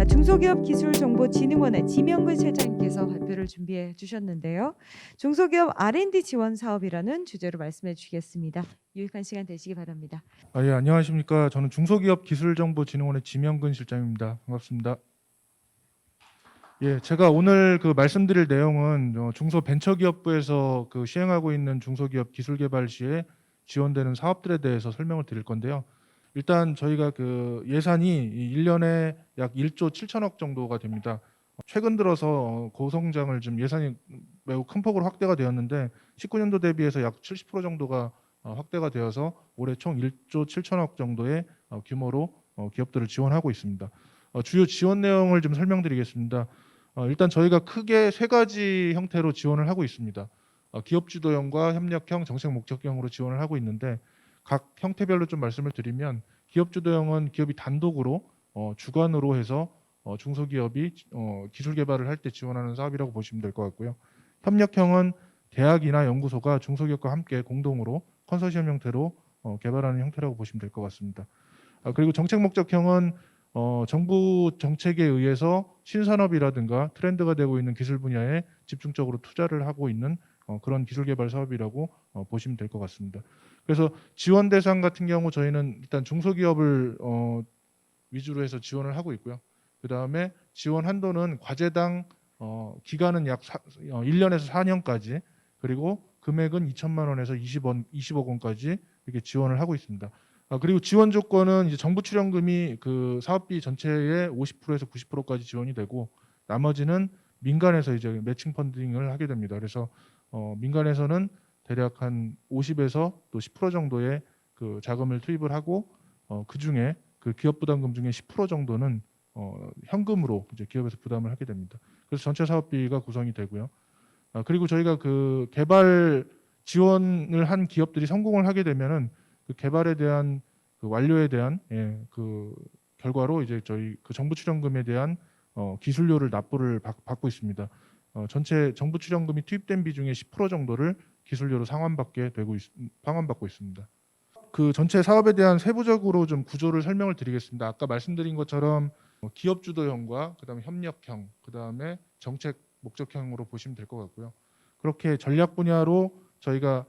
중소기업기술정보진흥원의 지명근 실장님께서 발표를 준비해 주셨는데요. 중소기업 R&D 지원 사업이라는 주제로 말씀해 주시겠습니다. 유익한 시간 되시기 바랍니다. 예, 안녕하십니까. 저는 중소기업기술정보진흥원의 지명근 실장입니다. 반갑습니다. 예, 제가 오늘 말씀드릴 내용은 중소벤처기업부에서 시행하고 있는 중소기업 기술개발 시에 지원되는 사업들에 대해서 설명을 드릴 건데요. 일단 저희가 예산이 1년에 약 1조 7천억 정도가 됩니다. 최근 들어서 고성장을 좀 예산이 매우 큰 폭으로 확대가 되었는데 19년도 대비해서 약 70% 정도가 확대가 되어서 올해 총 1조 7천억 정도의 규모로 기업들을 지원하고 있습니다. 주요 지원 내용을 좀 설명드리겠습니다. 일단 저희가 크게 세 가지 형태로 지원을 하고 있습니다. 기업 주도형과 협력형, 정책 목적형으로 지원을 하고 있는데 각 형태별로 좀 말씀을 드리면 기업 주도형은 기업이 단독으로 주관으로 해서 중소기업이 기술 개발을 할 때 지원하는 사업이라고 보시면 될 것 같고요. 협력형은 대학이나 연구소가 중소기업과 함께 공동으로 컨소시엄 형태로 개발하는 형태라고 보시면 될 것 같습니다. 그리고 정책 목적형은 정부 정책에 의해서 신산업이라든가 트렌드가 되고 있는 기술 분야에 집중적으로 투자를 하고 있는 그런 기술 개발 사업이라고 보시면 될 것 같습니다. 그래서 지원 대상 같은 경우 저희는 일단 중소기업을 위주로 해서 지원을 하고 있고요. 그 다음에 지원 한도는 과제당 기간은 약 1년에서 4년까지, 그리고 금액은 2천만 원에서 20억 원까지 이렇게 지원을 하고 있습니다. 그리고 지원 조건은 이제 정부 출연금이 사업비 전체의 50%에서 90%까지 지원이 되고, 나머지는 민간에서 이제 매칭 펀딩을 하게 됩니다. 그래서 민간에서는 대략 한 50에서 또 10% 정도의 자금을 투입을 하고, 그 중에 기업 부담금 중에 10% 정도는 현금으로 이제 기업에서 부담을 하게 됩니다. 그래서 전체 사업비가 구성이 되고요. 그리고 저희가 개발 지원을 한 기업들이 성공을 하게 되면은 개발에 대한 완료에 대한 결과로 이제 저희 정부 출연금에 대한 기술료를 납부를 받고 있습니다. 전체 정부 출연금이 투입된 비중의 10% 정도를 기술료로 상환받고 있습니다. 전체 사업에 대한 세부적으로 좀 구조를 설명을 드리겠습니다. 아까 말씀드린 것처럼 기업 주도형과 그다음에 협력형, 그다음에 정책 목적형으로 보시면 될 것 같고요. 그렇게 전략 분야로 저희가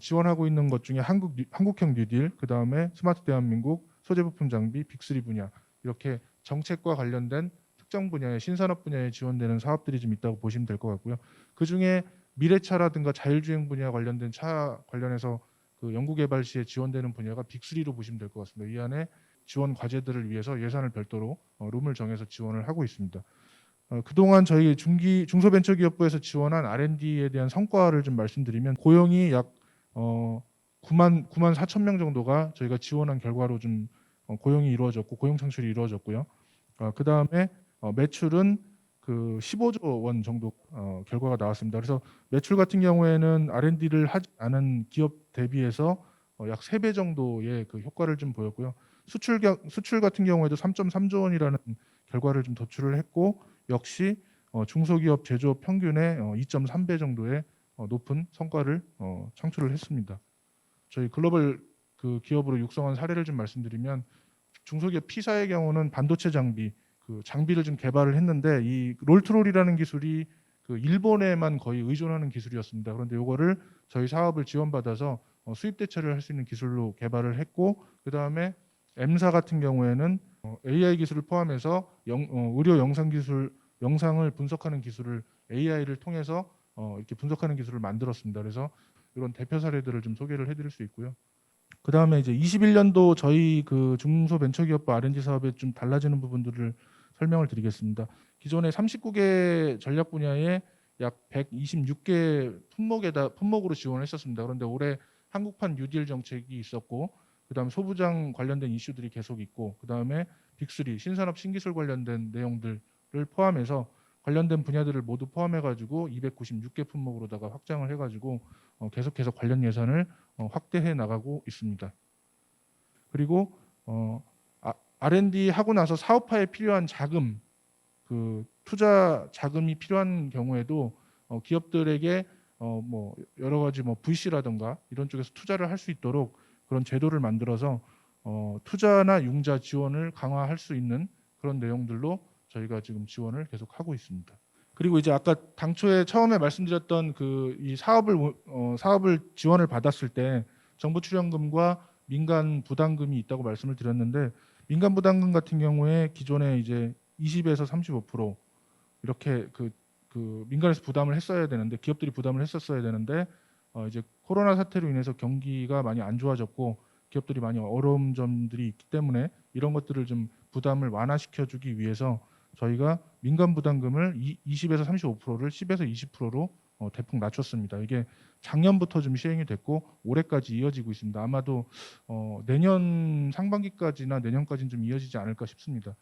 지원하고 있는 것 중에 한국형 뉴딜, 그다음에 스마트 대한민국, 소재 부품 장비, 빅3 분야, 이렇게 정책과 관련된 특정 분야의 신산업 분야에 지원되는 사업들이 좀 있다고 보시면 될 것 같고요. 그 중에 미래차라든가 자율주행 분야 관련된 차 관련해서 연구개발 시에 지원되는 분야가 빅3로 보시면 될 것 같습니다. 이 안에 지원 과제들을 위해서 예산을 별도로 룸을 정해서 지원을 하고 있습니다. 그동안 저희 중소벤처기업부에서 지원한 R&D에 대한 성과를 좀 말씀드리면, 고용이 약 9만 4천 명 정도가 저희가 지원한 결과로 좀 고용이 이루어졌고, 고용 창출이 이루어졌고요. 그 다음에 매출은 15조 원 정도 결과가 나왔습니다. 그래서 매출 같은 경우에는 R&D를 하지 않은 기업 대비해서 약 3배 정도의 효과를 좀 보였고요. 수출 같은 경우에도 3.3조 원이라는 결과를 좀 도출을 했고, 역시 중소기업 제조업 평균의 2.3배 정도의 높은 성과를 창출을 했습니다. 저희 글로벌 기업으로 육성한 사례를 좀 말씀드리면, 중소기업 P사의 경우는 반도체 장비를 좀 개발을 했는데, 이 롤트롤이라는 기술이 일본에만 거의 의존하는 기술이었습니다. 그런데 이거를 저희 사업을 지원받아서 수입 대체를 할 수 있는 기술로 개발을 했고, 그 다음에 M사 같은 경우에는 AI 기술을 포함해서 의료 영상을 분석하는 기술을 AI를 통해서 이렇게 분석하는 기술을 만들었습니다. 그래서 이런 대표 사례들을 좀 소개를 해드릴 수 있고요. 그 다음에 이제 21년도 저희 중소벤처기업부 R&D 사업에 좀 달라지는 부분들을 설명을 드리겠습니다. 기존에 39개 전략 분야에 약 126개 품목으로 지원을 했었습니다. 그런데 올해 한국판 뉴딜 정책이 있었고, 그다음 소부장 관련된 이슈들이 계속 있고, 그다음에 빅3 신산업 신기술 관련된 내용들을 포함해서 관련된 분야들을 모두 포함해가지고 296개 품목으로다가 확장을 해가지고 계속해서 관련 예산을 확대해 나가고 있습니다. 그리고 R&D 하고 나서 사업화에 필요한 자금, 투자 자금이 필요한 경우에도 기업들에게 뭐 여러 가지 VC라든가 이런 쪽에서 투자를 할 수 있도록 그런 제도를 만들어서 투자나 융자 지원을 강화할 수 있는 그런 내용들로 저희가 지금 지원을 계속 하고 있습니다. 그리고 이제 아까 당초에 처음에 말씀드렸던 그 이 사업을 지원을 받았을 때 정부 출연금과 민간 부담금이 있다고 말씀을 드렸는데, 민간 부담금 같은 경우에 기존에 이제 20에서 35% 이렇게 그 민간에서 부담을 했어야 되는데, 기업들이 부담을 했었어야 되는데 이제 코로나 사태로 인해서 경기가 많이 안 좋아졌고 기업들이 많이 어려운 점들이 있기 때문에 이런 것들을 좀 부담을 완화시켜주기 위해서 저희가 민간 부담금을 20에서 35%를 10에서 20%로 대폭 낮췄습니다. 이게 작년부터 좀 시행이 됐고 올해까지 이어지고 있습니다. 아마도 내년 상반기까지나 내년까지는 좀 이어지지 않을까 싶습니다.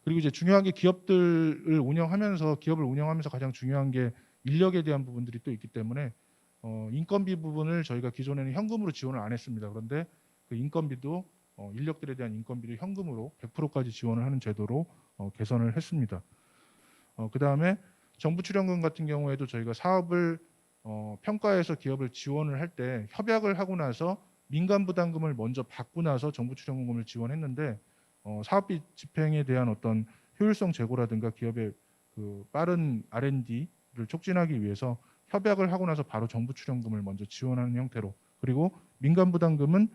그리고 이제 중요한 게 기업을 운영하면서 가장 중요한 게 인력에 대한 부분들이 또 있기 때문에 인건비 부분을 저희가 기존에는 현금으로 지원을 안 했습니다. 그런데 그 인건비도 인력들에 대한 인건비를 현금으로 100%까지 지원을 하는 제도로 개선을 했습니다. 그다음에 정부 출연금 같은 경우에도 저희가 사업을 평가해서 기업을 지원을 할 때 협약을 하고 나서 민간 부담금을 먼저 받고 나서 정부 출연금을 지원했는데, 사업비 집행에 대한 어떤 효율성 제고라든가 기업의 그 빠른 R&D를 촉진하기 위해서 협약을 하고 나서 바로 정부 출연금을 먼저 지원하는 형태로, 그리고 민간 부담금은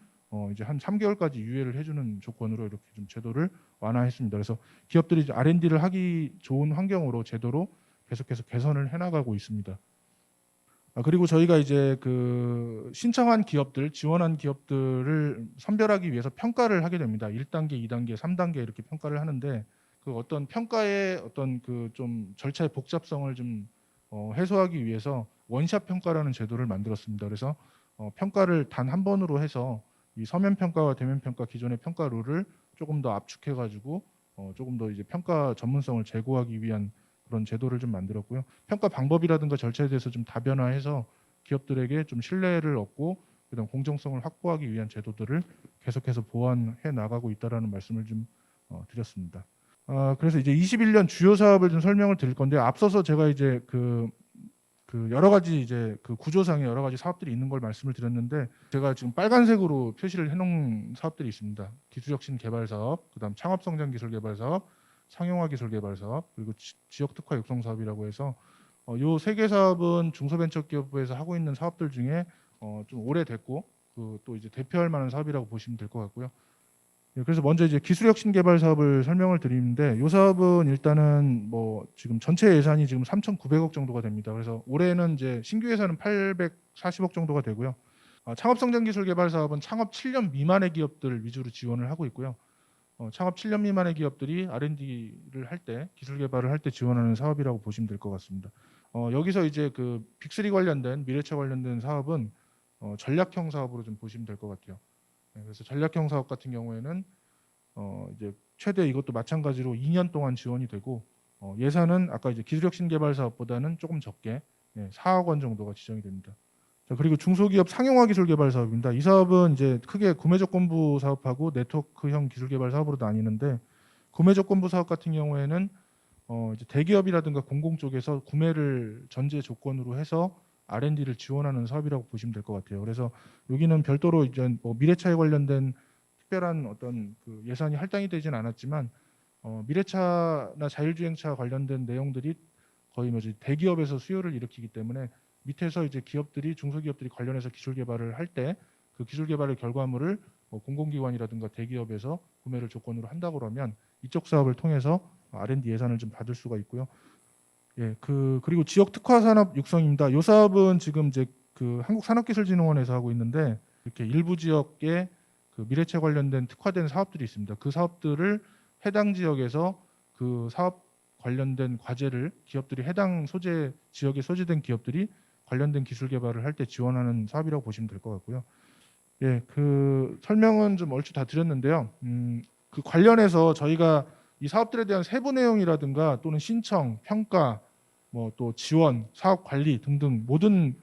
이제 한 3개월까지 유예를 해주는 조건으로 이렇게 좀 제도를 완화했습니다. 그래서 기업들이 이제 R&D를 하기 좋은 환경으로 제도로 계속해서 개선을 해나가고 있습니다. 그리고 저희가 이제 그 신청한 기업들, 지원한 기업들을 선별하기 위해서 평가를 하게 됩니다. 1단계, 2단계, 3단계 이렇게 평가를 하는데, 그 어떤 평가의 어떤 그 좀 절차의 복잡성을 좀 해소하기 위해서 원샷 평가라는 제도를 만들었습니다. 그래서 평가를 단 한 번으로 해서 이 서면 평가와 대면 평가 기존의 평가 룰을 조금 더 압축해 가지고 조금 더 이제 평가 전문성을 제고하기 위한 그런 제도를 좀 만들었고요. 평가 방법이라든가 절차에 대해서 좀 다변화해서 기업들에게 좀 신뢰를 얻고 그다음 공정성을 확보하기 위한 제도들을 계속해서 보완해 나가고 있다라는 말씀을 좀 드렸습니다. 그래서 이제 21년 주요 사업을 좀 설명을 드릴 건데, 앞서서 제가 이제 그 여러 가지 이제 그 구조상의 여러 가지 사업들이 있는 걸 말씀을 드렸는데, 제가 지금 빨간색으로 표시를 해놓은 사업들이 있습니다. 기술혁신 개발 사업, 그다음 창업성장 기술 개발 사업, 상용화 기술 개발 사업, 그리고 지역 특화 육성 사업이라고 해서 요 세 개 사업은 중소벤처기업부에서 하고 있는 사업들 중에 좀 오래됐고 또 이제 대표할 만한 사업이라고 보시면 될 것 같고요. 그래서 먼저 이제 기술혁신 개발 사업을 설명을 드리는데, 이 사업은 일단은 뭐 지금 전체 예산이 지금 3,900억 정도가 됩니다. 그래서 올해는 이제 신규 예산은 840억 정도가 되고요. 창업성장 기술 개발 사업은 창업 7년 미만의 기업들 위주로 지원을 하고 있고요. 창업 7년 미만의 기업들이 R&D를 할 때, 기술 개발을 할 때 지원하는 사업이라고 보시면 될 것 같습니다. 여기서 이제 그 빅3 관련된 미래차 관련된 사업은 전략형 사업으로 좀 보시면 될 것 같아요. 그래서 전략형 사업 같은 경우에는 이제 최대 이것도 마찬가지로 2년 동안 지원이 되고 예산은 아까 이제 기술혁신 개발 사업보다는 조금 적게 4억 원 정도가 지정이 됩니다. 자, 그리고 중소기업 상용화 기술 개발 사업입니다. 이 사업은 이제 크게 구매 조건부 사업하고 네트워크형 기술 개발 사업으로 나뉘는데, 구매 조건부 사업 같은 경우에는 이제 대기업이라든가 공공 쪽에서 구매를 전제 조건으로 해서 R&D를 지원하는 사업이라고 보시면 될 것 같아요. 그래서 여기는 별도로 이제 뭐 미래차에 관련된 특별한 어떤 그 예산이 할당이 되진 않았지만 미래차나 자율주행차 관련된 내용들이 거의 뭐 대기업에서 수요를 일으키기 때문에 밑에서 이제 기업들이 중소기업들이 관련해서 기술 개발을 할 때 그 기술 개발의 결과물을 공공기관이라든가 대기업에서 구매를 조건으로 한다고 그러면 이쪽 사업을 통해서 R&D 예산을 좀 받을 수가 있고요. 그리고 지역 특화 산업 육성입니다. 이 사업은 지금 이제 그 한국산업기술진흥원에서 하고 있는데, 이렇게 일부 지역에 그 미래체 관련된 특화된 사업들이 있습니다. 그 사업들을 해당 지역에서 그 사업 관련된 과제를 기업들이 해당 소재 지역에 소재된 기업들이 관련된 기술 개발을 할 때 지원하는 사업이라고 보시면 될 것 같고요. 그 설명은 좀 얼추 다 드렸는데요. 그 관련해서 저희가 이 사업들에 대한 세부 내용이라든가 또는 신청, 평가, 뭐 또 지원, 사업 관리 등등 모든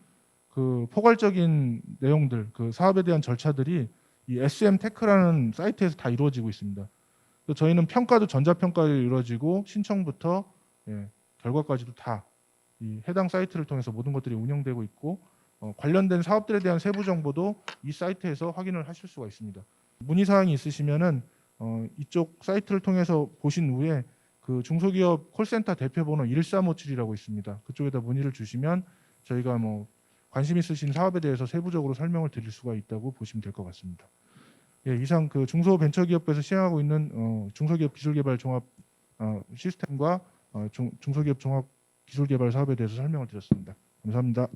그 포괄적인 내용들, 그 사업에 대한 절차들이 이 SM테크라는 사이트에서 다 이루어지고 있습니다. 저희는 평가도 전자평가로 이루어지고 신청부터 결과까지도 다 이 해당 사이트를 통해서 모든 것들이 운영되고 있고, 관련된 사업들에 대한 세부 정보도 이 사이트에서 확인을 하실 수가 있습니다. 문의 사항이 있으시면은 이쪽 사이트를 통해서 보신 후에 그 중소기업 콜센터 대표번호 1357이라고 있습니다. 그쪽에다 문의를 주시면 저희가 뭐 관심 있으신 사업에 대해서 세부적으로 설명을 드릴 수가 있다고 보시면 될 것 같습니다. 예, 이상 그 중소벤처기업부에서 시행하고 있는 중소기업 기술개발 종합 시스템과 중소기업 종합 기술개발 사업에 대해서 설명을 드렸습니다. 감사합니다.